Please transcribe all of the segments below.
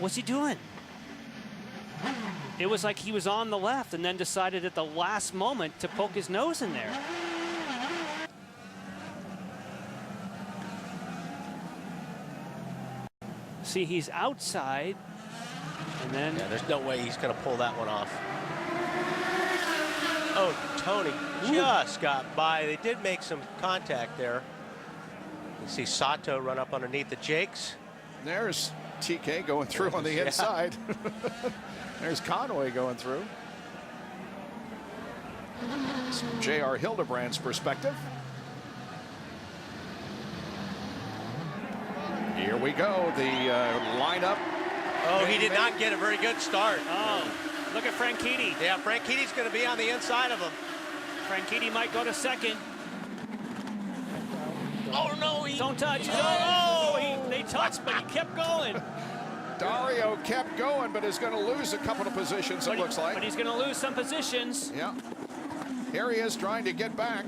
What's he doing? It was like he was on the left and then decided at the last moment to poke his nose in there. See, he's outside, and then... Yeah, there's no way he's going to pull that one off. Oh, Tony just got by. They did make some contact there. You see Sato run up underneath the Jakes. There's TK going through on the inside. There's Conway going through. From J.R. Hildebrand's perspective. Here we go, the lineup. Oh, he did not get a very good start. Oh, look at Franchitti. Yeah, Franchitti's going to be on the inside of him. Franchitti might go to second. Oh, no. Don't touch. They touched, but he kept going. Dario kept going, but is going to lose a couple of positions, it looks like. But he's going to lose some positions. Yeah. Here he is trying to get back.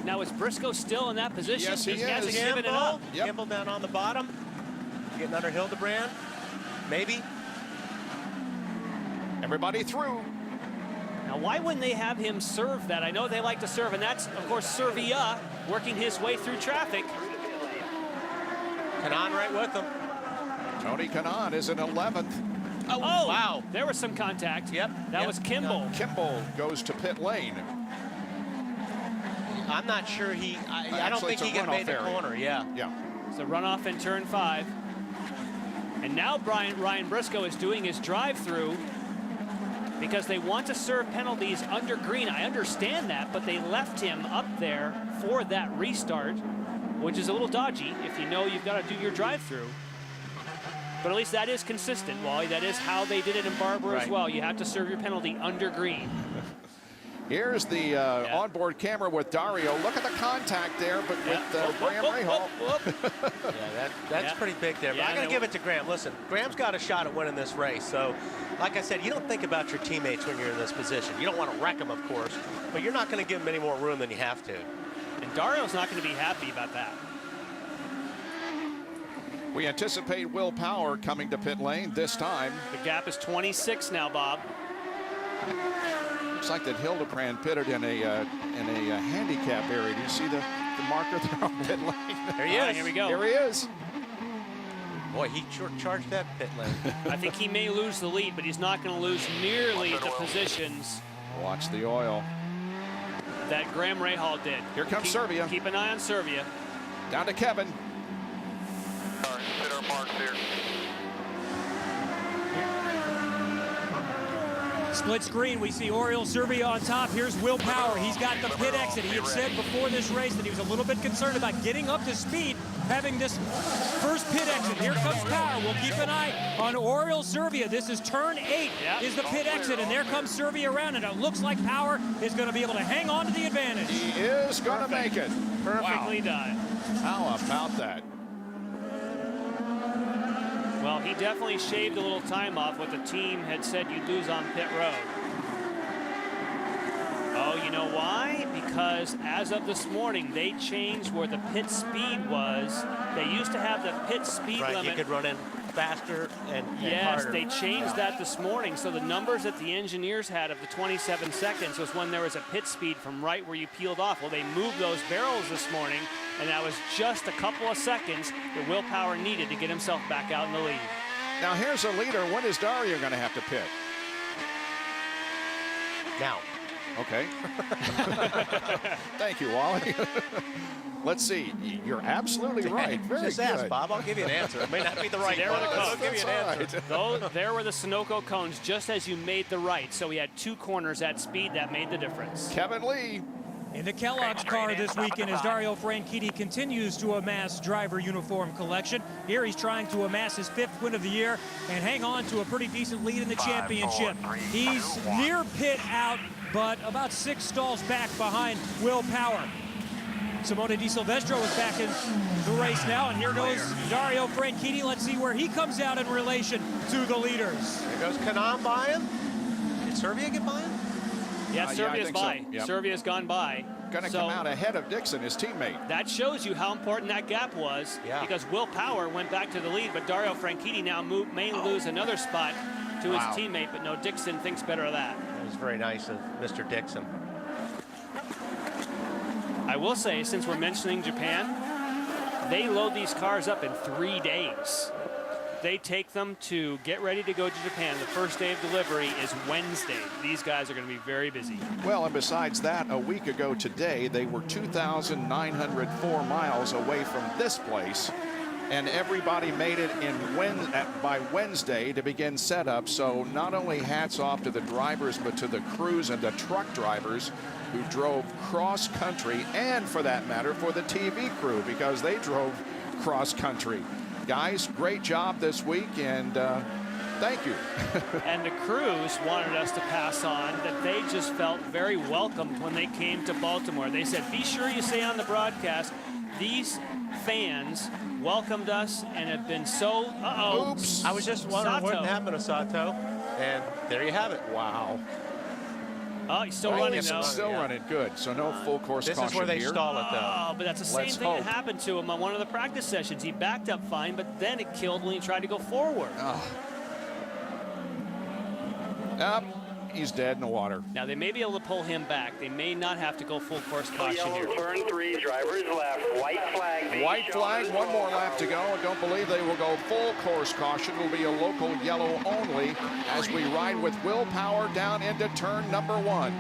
Now, is Briscoe still in that position? Yes, he is. Hasn't given it up. Yep. Kimball down on the bottom. Getting under Hildebrand. Maybe. Everybody through. Now, why wouldn't they have him serve that? I know they like to serve, and that's, of course, Servia working his way through traffic. Kanan right with him. Tony Kanan is in 11th. Oh, wow. There was some contact. Yep. That was Kimball. Kimball goes to pit lane. I'm not sure I don't think he can make the corner. Yeah. It's a runoff in turn 5. And now Ryan Briscoe is doing his drive-through because they want to serve penalties under green. I understand that, but they left him up there for that restart, which is a little dodgy if you know you've got to do your drive-through. But at least that is consistent, Wally. That is how they did it in Barber as well. You have to serve your penalty under green. Here's the onboard camera with Dario. Look at the contact there, but with Graham Rahal. Yeah, that's pretty big there. But I'm going to give it to Graham. Listen, Graham's got a shot at winning this race. So, like I said, you don't think about your teammates when you're in this position. You don't want to wreck them, of course, but you're not going to give them any more room than you have to. And Dario's not going to be happy about that. We anticipate Will Power coming to pit lane this time. The gap is 26 now, Bob. Looks like that Hildebrand pitted in a handicap area. Do you see the marker there on pit lane? There he is. Here we go. Here he is. Boy, he charged that pit lane. I think he may lose the lead, but he's not going to lose nearly the positions. Watch the oil. That Graham Rahal did. Here comes Servia. Keep an eye on Servia. Down to Kevin. All right, hit our marks here. Split screen, we see Oriol Servia on top. Here's Will Power. He's got the pit exit. He had said before this race that he was a little bit concerned about getting up to speed, having this first pit exit. Here comes Power. We'll keep an eye on Oriol Servia. This is turn 8 is the pit exit, and there comes Servia around, and it looks like Power is going to be able to hang on to the advantage. He is going to make it. Perfectly done. How about that? Well, he definitely shaved a little time off what the team had said you'd lose on pit road. Oh, you know why? Because as of this morning, they changed where the pit speed was. They used to have the pit speed limit. You could run in faster and yes, harder. they changed that this morning. So the numbers that the engineers had of the 27 seconds was when there was a pit speed from right where you peeled off. Well, they moved those barrels this morning, and that was just a couple of seconds that Will Power needed to get himself back out in the lead. Now here's a leader. When is Dario going to have to pit? Now. Okay. Thank you, Wally. Let's see. You're absolutely right. Very Just good. ask, Bob. I'll give you an answer. It may not be the right there one. were the cones. I'll give you an answer. There were the Sunoco cones just as you made the right. So we had 2 corners at speed that made the difference. Kevin Lee. In the Kellogg's car this weekend as Dario Franchitti continues to amass driver uniform collection. Here he's trying to amass his 5th win of the year and hang on to a pretty decent lead in the championship. He's near pit out, but about 6 stalls back behind Will Power. Simone Di Silvestro is back in the race now, and here goes Dario Franchitti. Let's see where he comes out in relation to the leaders. There goes Kanan by him. Did Servia get by him? Yeah, Servia's by. So. Yep. Servia's gone by. going to come out ahead of Dixon, his teammate. That shows you how important that gap was, because Will Power went back to the lead, but Dario Franchitti now may lose another spot to his teammate, but no, Dixon thinks better of that. It was very nice of Mr. Dixon. I will say, since we're mentioning Japan, they load these cars up in 3 days. They take them to get ready to go to Japan. The first day of delivery is Wednesday. These guys are going to be very busy. Well, and besides that, a week ago today, they were 2,904 miles away from this place, and everybody made it by Wednesday to begin setup. So not only hats off to the drivers, but to the crews and the truck drivers who drove cross country, and for that matter, for the TV crew, because they drove cross country. Guys, great job this week, and thank you. And the crews wanted us to pass on that they just felt very welcomed when they came to Baltimore. They said, be sure you say on the broadcast, these fans welcomed us and have been so, Oops. I was just wondering what happened to Sato, and there you have it. Wow. Oh, he's still running, though. Still running, good. So no full course caution here. This is where they stall it, though. Oh, but that's the same thing that happened to him on one of the practice sessions. He backed up fine, but then it killed when he tried to go forward. He's dead in the water. Now, they may be able to pull him back. They may not have to go full course caution here. Turn 3, drivers left, white flag. White flag, one more lap to go. I don't believe they will go full course caution. It will be a local yellow only as we ride with Will Power down into turn number 1.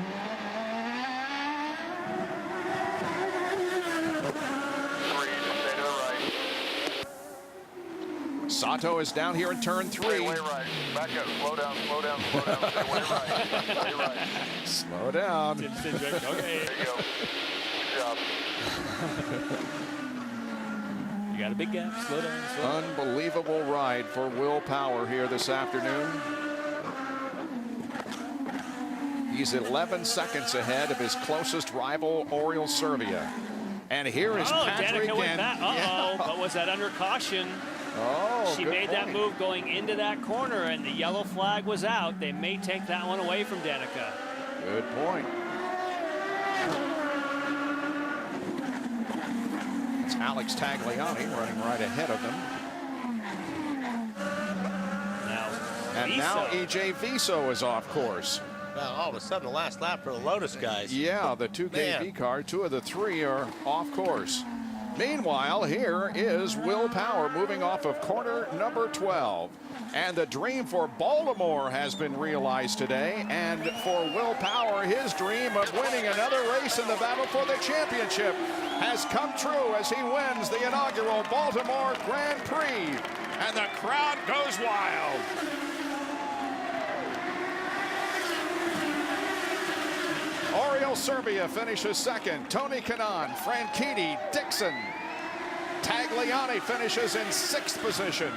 Sato is down here in turn 3. Way right. Back up. Slow down, slow down, slow down. Stay way right. Stay right. Slow down. Okay. There you go. Good job. You got a big gap. Slow down, slow down. Unbelievable ride for Will Power here this afternoon. He's 11 seconds ahead of his closest rival, Oriol Servia. And here is Patrick. Danica went back. But was that under caution? Oh, she made that move going into that corner, and the yellow flag was out. They may take that one away from Danica. Good point. It's Alex Tagliani running right ahead of them. Now E.J. Viso is off course. Well, all of a sudden, the last lap for the Lotus guys. Yeah, the 2KV car, 2 of the 3 are off course. Meanwhile, here is Will Power moving off of corner number 12. And the dream for Baltimore has been realized today. And for Will Power, his dream of winning another race in the battle for the championship has come true as he wins the inaugural Baltimore Grand Prix. And the crowd goes wild. Oriol Servia finishes second. Tony Kanaan, Franchitti, Dixon. Tagliani finishes in 6th position.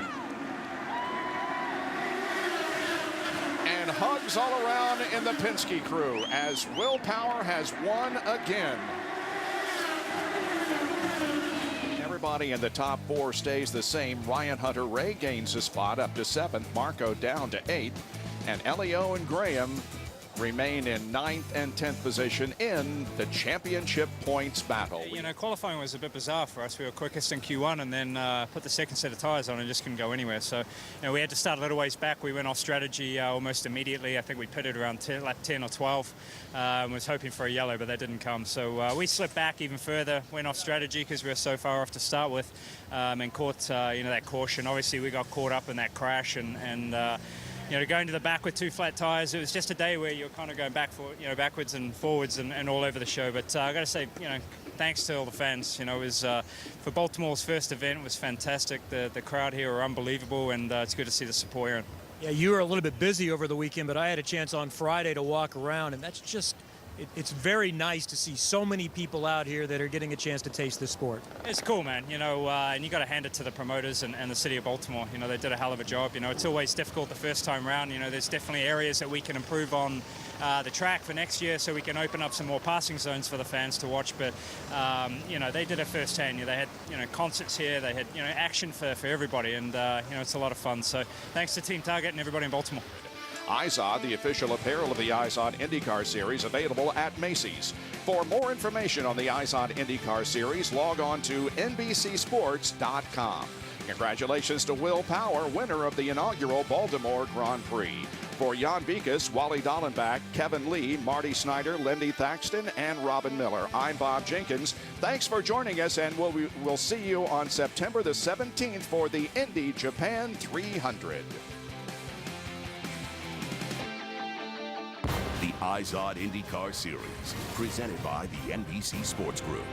And hugs all around in the Penske crew as Will Power has won again. Everybody in the top 4 stays the same. Ryan Hunter-Reay gains a spot up to 7th. Marco down to 8th. And Elio and Graham remain in 9th and 10th position in the championship points battle. You know, qualifying was a bit bizarre for us. We were quickest in Q1 and then put the second set of tires on and just couldn't go anywhere. So, you know, we had to start a little ways back. We went off strategy almost immediately. I think we pitted around lap 10 or 12 and was hoping for a yellow, but that didn't come. So we slipped back even further, went off strategy because we were so far off to start with and caught, you know, that caution. Obviously, we got caught up in that crash and you know, going to the back with 2 flat tires, it was just a day where you're kind of going backwards and forwards and all over the show. But I got to say, you know, thanks to all the fans. You know, it was for Baltimore's first event, it was fantastic. The crowd here are unbelievable, and it's good to see the support here. Yeah, you were a little bit busy over the weekend, but I had a chance on Friday to walk around, and that's just. It's very nice to see so many people out here that are getting a chance to taste this sport. It's cool, man. You know, and you got to hand it to the promoters and the city of Baltimore. You know, they did a hell of a job. You know, it's always difficult the first time around. You know, there's definitely areas that we can improve on the track for next year so we can open up some more passing zones for the fans to watch. But, you know, they did it firsthand. You know, they had, you know, concerts here. They had, you know, action for everybody. And, you know, it's a lot of fun. So thanks to Team Target and everybody in Baltimore. IZOD, the official apparel of the IZOD IndyCar Series, available at Macy's. For more information on the IZOD IndyCar Series, log on to NBCSports.com. Congratulations to Will Power, winner of the inaugural Baltimore Grand Prix. For Jan Vikas, Wally Dallenbach, Kevin Lee, Marty Snyder, Lindy Thaxton, and Robin Miller, I'm Bob Jenkins. Thanks for joining us, and we'll see you on September the 17th for the Indy Japan 300. The IZOD IndyCar Series, presented by the NBC Sports Group.